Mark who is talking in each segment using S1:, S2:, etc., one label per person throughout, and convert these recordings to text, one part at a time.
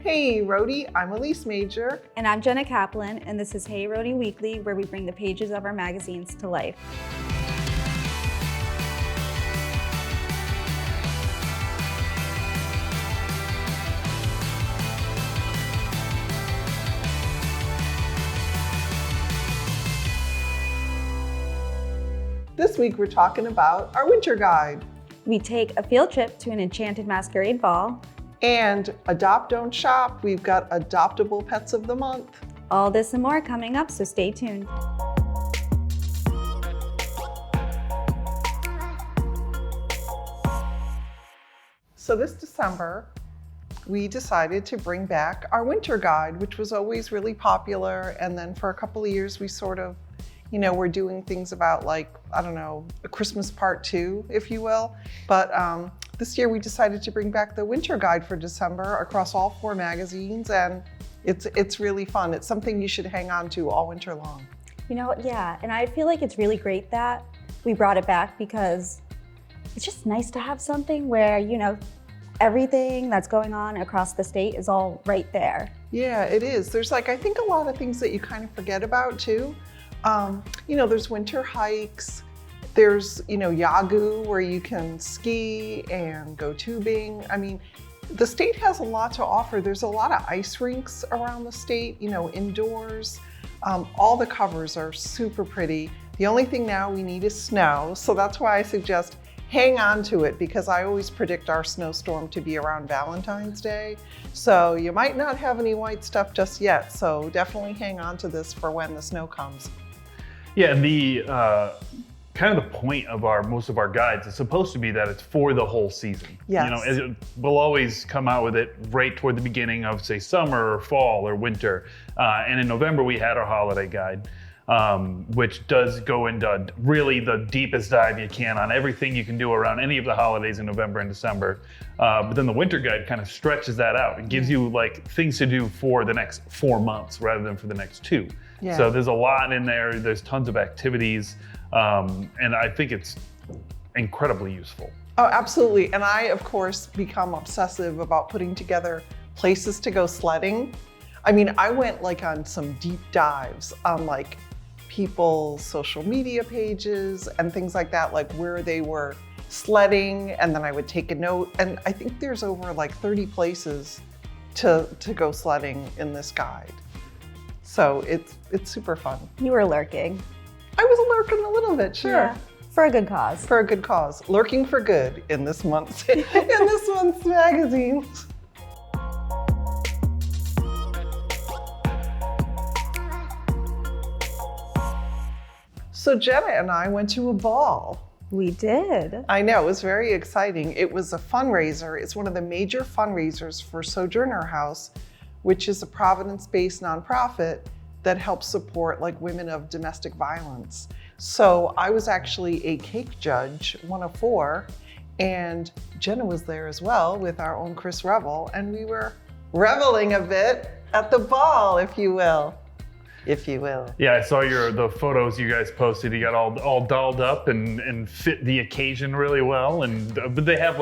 S1: Hey Rhody, I'm Elise Major.
S2: And I'm Jenna Kaplan, and this is Hey Rhody Weekly, where we bring the pages of our magazines to life.
S1: This week we're talking about our winter guide.
S2: We take a field trip to an enchanted masquerade ball.
S1: And Adopt Don't Shop, we've got Adoptable Pets of the Month.
S2: All this and more coming up, so stay tuned.
S1: So this December, we decided to bring back our winter guide, which was always really popular. And then for a couple of years, we sort of, we're doing things about like, I don't know, a Christmas part 2, if you will. But this year we decided to bring back the winter guide for December across all 4 magazines, and it's really fun. It's something you should hang on to all winter long.
S2: Yeah, and I feel like it's really great that we brought it back because it's just nice to have something where, everything that's going on across the state is all right there.
S1: Yeah, it is. There's I think a lot of things that you kind of forget about too. There's winter hikes. There's, Yagoo, where you can ski and go tubing. I mean, the state has a lot to offer. There's a lot of ice rinks around the state, indoors. All the covers are super pretty. The only thing now we need is snow. So that's why I suggest hang on to it, because I always predict our snowstorm to be around Valentine's Day. So you might not have any white stuff just yet. So definitely hang on to this for when the snow comes.
S3: Yeah, and the kind of the point of most of our guides is supposed to be that it's for the whole season.
S1: Yes.
S3: We'll always come out with it right toward the beginning of, say, summer or fall or winter. And in November, we had our holiday guide, which does go into really the deepest dive you can on everything you can do around any of the holidays in November and December. But then the winter guide kind of stretches that out and gives you things to do for the next 4 months rather than for the next 2.
S1: Yeah.
S3: So there's a lot in there. There's tons of activities. And I think it's incredibly useful.
S1: Oh, absolutely. And I, of course, become obsessive about putting together places to go sledding. I mean, I went on some deep dives on people's social media pages and things like that, where they were sledding, and then I would take a note. And I think there's over 30 places to go sledding in this guide. So it's super fun.
S2: You were lurking.
S1: I was lurking a little bit, sure.
S2: Yeah, for a good cause.
S1: For a good cause. Lurking for good in this month's magazines. So Jenna and I went to a ball.
S2: We did.
S1: I know, it was very exciting. It was a fundraiser. It's one of the major fundraisers for Sojourner House, which is a Providence-based nonprofit that helps support women of domestic violence. So I was actually a cake judge, 1 of 4, and Jenna was there as well with our own Chris Revel, and we were reveling a bit at the ball, if you will.
S3: Yeah, I saw the photos you guys posted. You got all dolled up and fit the occasion really well. But they have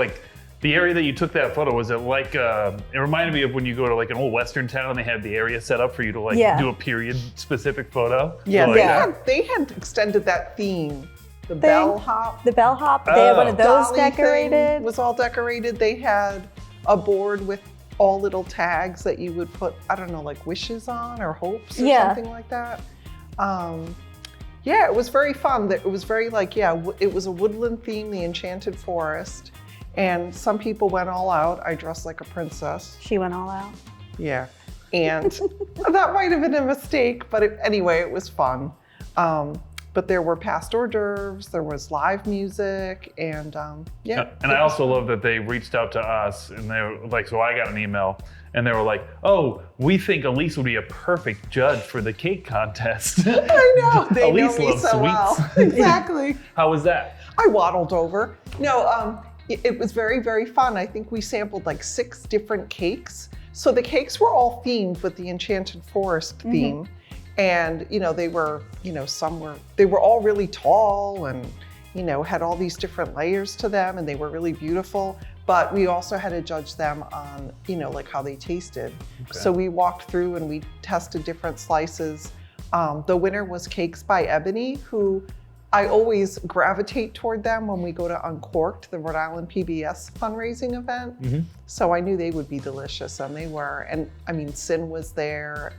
S3: the area that you took that photo, was it it reminded me of when you go to an old Western town, they have the area set up for you to do a period specific photo.
S1: Yeah, they had extended that theme. The bellhop.
S2: The bellhop, they had one of those decorated.
S1: Was all decorated. They had a board with all little tags that you would put, I don't know, wishes on or hopes or something like that. It was very fun. It was very it was a woodland theme, the Enchanted Forest. And some people went all out. I dressed like a princess.
S2: She went all out.
S1: Yeah. And that might have been a mistake, but anyway, it was fun. But there were past hors d'oeuvres, there was live music, and yeah.
S3: And I also love that they reached out to us, and they were so I got an email, and they were like, "Oh, we think Elise would be a perfect judge for the cake contest."
S1: I know, they
S3: Elise
S1: know me
S3: loves
S1: so
S3: sweets.
S1: well. Exactly.
S3: How was that?
S1: I waddled over. No, it was very, very fun. I think we sampled 6 different cakes. So the cakes were all themed with the Enchanted Forest theme. And, they were, they were all really tall and, had all these different layers to them, and they were really beautiful. but we also had to judge them on, like how they tasted.
S3: Okay.
S1: So we walked through and we tested different slices. The winner was Cakes by Ebony, who I always gravitate toward them when we go to Uncorked, the Rhode Island PBS fundraising event.
S3: Mm-hmm.
S1: So I knew they would be delicious, and they were. And I mean, Sin was there,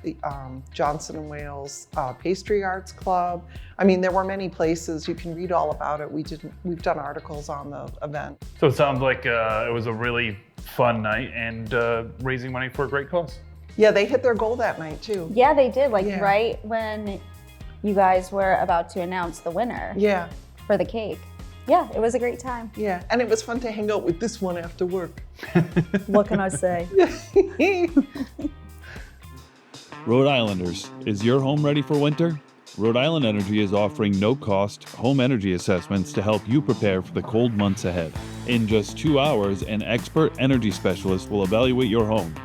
S1: Johnson & Wales Pastry Arts Club. I mean, there were many places. You can read all about it. We've done articles on the event.
S3: So it sounds like it was a really fun night and raising money for a great cause.
S1: Yeah, they hit their goal that night too.
S2: Yeah, they did.
S1: Yeah.
S2: Right when you guys were about to announce the winner
S1: Yeah,
S2: for the cake. Yeah, it was a great time.
S1: yeah. And it was fun to hang out with this one after work.
S2: What can I say?
S4: Rhode Islanders, is your home ready for winter? Rhode Island Energy is offering no-cost home energy assessments to help you prepare for the cold months ahead. In just 2 hours, an expert energy specialist will evaluate your home.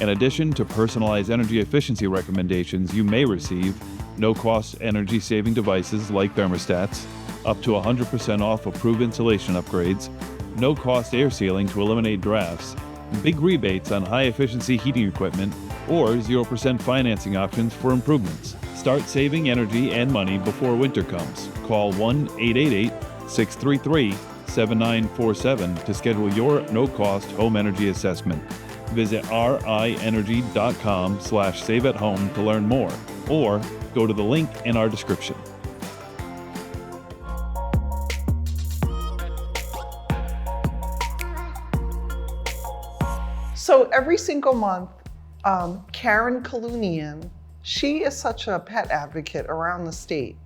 S4: In addition to personalized energy efficiency recommendations, you may receive no-cost energy-saving devices like thermostats, up to 100% off approved insulation upgrades, no-cost air sealing to eliminate drafts, big rebates on high-efficiency heating equipment, or 0% financing options for improvements. Start saving energy and money before winter comes. Call 1-888-633-7947 to schedule your no-cost home energy assessment. Visit rienergy.com/saveathome to learn more, or go to the link in our description.
S1: So every single month, Karen Kalunian, she is such a pet advocate around the state.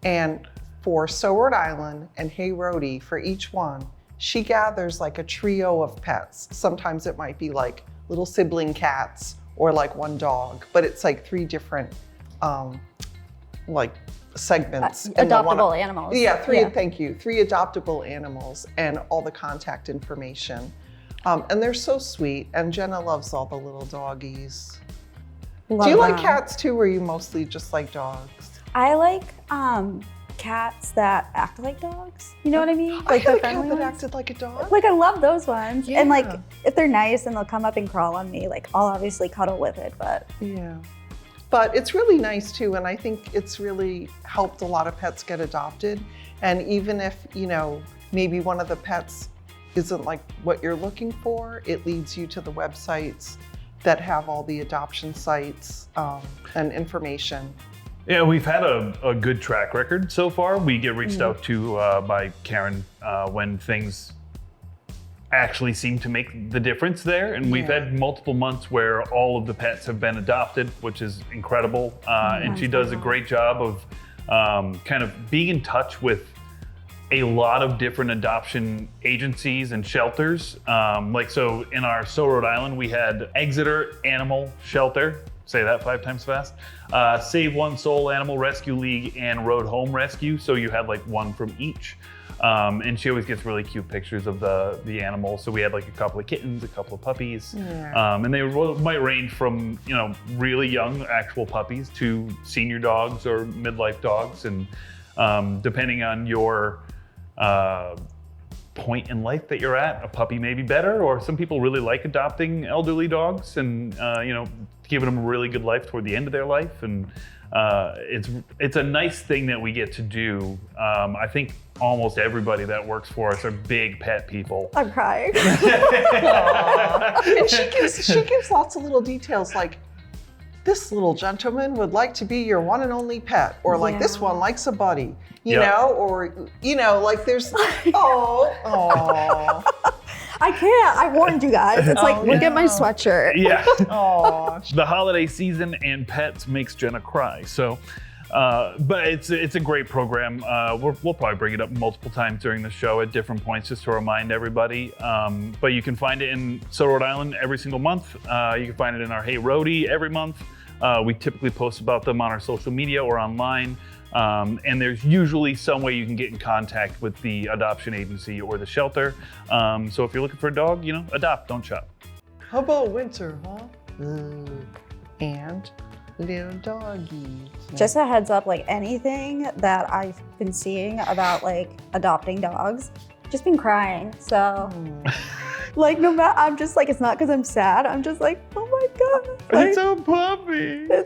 S1: And for So Rhode Island and Hey Rhody, for each one, she gathers like a trio of pets. Sometimes it might be like little sibling cats or like one dog, but it's like 3 different like segments. And
S2: Adoptable animals.
S1: Yeah, 3, thank you. 3 adoptable animals and all the contact information. And they're so sweet, and Jenna loves all the little doggies.
S2: Love
S1: Do you like
S2: them.
S1: cats too, or are you mostly just like dogs?
S2: I like cats that act like dogs. You know what I mean?
S1: I had
S2: the
S1: a cat
S2: friendly
S1: that
S2: ones.
S1: acted like a dog.
S2: Like I love those ones. And like
S1: Yeah.
S2: if they're nice and they'll come up and crawl on me, like I'll obviously cuddle with it, but
S1: Yeah. But it's really nice too, and I think it's really helped a lot of pets get adopted. And even if, maybe one of the pets isn't like what you're looking for, it leads you to the websites that have all the adoption sites and information.
S3: Yeah, we've had a good track record so far. We get reached out to by Karen when things actually seem to make the difference there. And we've had multiple months where all of the pets have been adopted, which is incredible. And she does a great job of kind of being in touch with a lot of different adoption agencies and shelters. So in our So Rhode Island, we had Exeter Animal Shelter, say that 5 times fast, Save One Soul Animal Rescue League, and Road Home Rescue. So you had like one from each. And she always gets really cute pictures of the animals. So we had like a couple of kittens, a couple of puppies.
S1: Yeah.
S3: And they might range from, really young actual puppies to senior dogs or midlife dogs. And depending on your point in life that you're at, a puppy may be better, or some people really like adopting elderly dogs and giving them a really good life toward the end of their life. And it's a nice thing that we get to do. I think almost everybody that works for us are big pet people.
S2: I'm crying.
S1: And she gives lots of little details like, this little gentleman would like to be your one and only pet, or like this one likes a buddy, or like there's oh.
S2: I can't. I warned you guys. It's like, look at my sweatshirt.
S3: Yeah.
S1: Oh.
S3: The holiday season and pets makes Jenna cry. So, but it's a great program. We'll probably bring it up multiple times during the show at different points just to remind everybody. But you can find it in So Rhode Island every single month. You can find it in our Hey Rhody every month. We typically post about them on our social media or online. And there's usually some way you can get in contact with the adoption agency or the shelter. So if you're looking for a dog, adopt, don't shop.
S1: How about winter, huh? And little doggies.
S2: Just a heads up, like anything that I've been seeing about like adopting dogs, just been crying. So Like, no matter, I'm just like, it's not because I'm sad. I'm just like, oh my God. Like,
S3: It's a puppy.